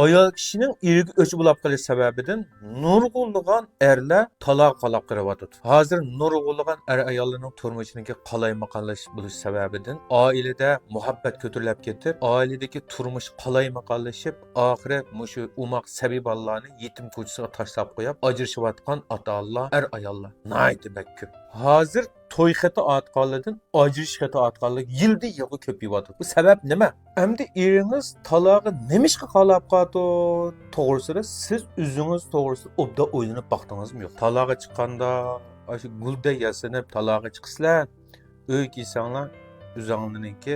ayol kishining erga o'chi bo'lib qolish sababidan nurg'unlagan erlar taloq qalab qirayotir. Hozir nurg'unlagan er ayollarning turmushining qalaymaqonlash bo'lish sababidan oilada muhabbat ko'tarilib ketib, oiladagi turmush qalaymaqonlashib, oxiri mushu umoq sabiballarni yetim ko'chasiga tashlab qo'yib, ajrashayotgan ota-onalar, er ayollar nayt ko'p. Hozir to'y xati atqanlardan ajrish xati atqanlar yilda yilga ko'payotir. Bu sabab nima? Endi eringiz taloqi nemishqa qalab qoldi? To'g'risida siz o'zingiz to'g'risida obda o'ylanib baqdingizmi yo'q? Taloqi chiqqanda shu gulday yasanib taloqi chiqsizlar, uy kiysanglar, o'zinglarningki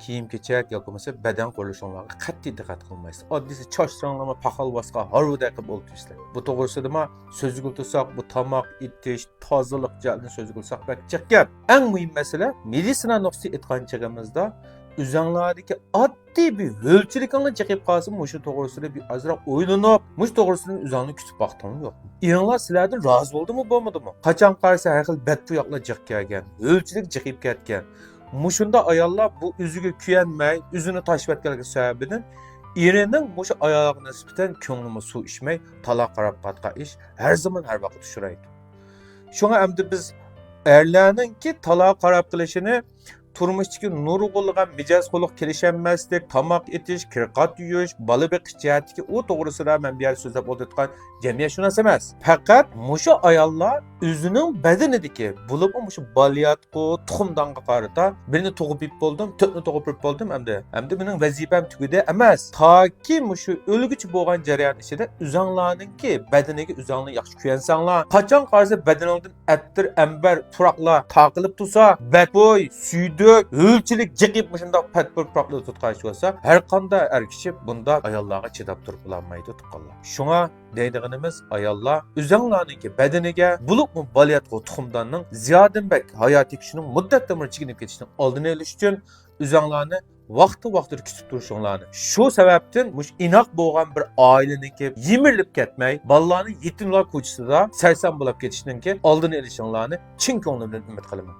kiyim-kechak yoki bo'lmasa badan qurilishinglarga qat'iy diqqat qilmaysiz. Oddiysi choshsanglarmi paxal bosqa harvuday qilib o'ltirsizlar. Bu to'g'risidami so'zga tursak, bu tomoq itish, tozalik jalni so'zga tursak bakchiq gap. Eng muhim masala meditsina nuqtai aytgan chig'imizda o'zinglardagi oddiy bir o'lchilikni chiqib qolsa, mushu to'g'risida bir azroq o'ylanib, mush to'g'risida o'zingni kutib baqdingmi yo'qmi? Eringlar sizlardan rozi bo'ldimi, bo'lmadimi? Qachon qarasa har xil badbuyoqlar chiqib kelgan, o'lchilik chiqib ketgan. Muşunda ayollar bu üzüge küyenmey, üzünü taşıvatkenligi sebebinden erining mushu ayolga nisbatan ko'nglimi suv ichmay, taloq qarab qatqa ish har zaman har vaqt tushiraydi. Shunga endi biz erlarningki taloq qarab qilishini turmushdagi nurg'unlagan mijoz xuluq kelishanmaslik, tomoq etish, kirqat yuyish, bola beqish jihatdagi u to'g'risida men bu yer so'zlab o'tayotgan jamiyatshunos emas. Faqat mushu ayollar o'zining badanidagi bo'lib mushu baliyatqu tuxumdonga qarata birini tug'ib bo'ldim, to'rtni tug'ib bo'ldim endi mening vazifam tugadi emas. Toki mushu o'lguchi bo'lgan jarayon ichida o'zinglarningki badaniga o'zinglarni yaxshi kuyansanglar, qachon qarasa badaningdan attir, ambar, turoqlar taqilib tursa, badbo'y, suydi o'lchilik jiqib shundoq patpur proqlar tutqash bo'lsa, har qanday er kishi bunda ayollarga chidab turib olmaydi tuqqanlar. Shunga deydiganimiz ayollar o'zinglarningki badaniga bulubmu baliyatqu tuxumdonning ziyodanbek hayotiy kishining muddatdan chiqinib ketishining oldini olish uchun o'zinglarni vaqti kutib turishinglarni. Shu sababdan mush inoq bo'lgan bir oilaniki yemirilib ketmay, bolalarni yetimlar ko'chasida sarson bo'lib ketishiningki oldini olishinglarni chin ko'nglim bilan umid qilaman.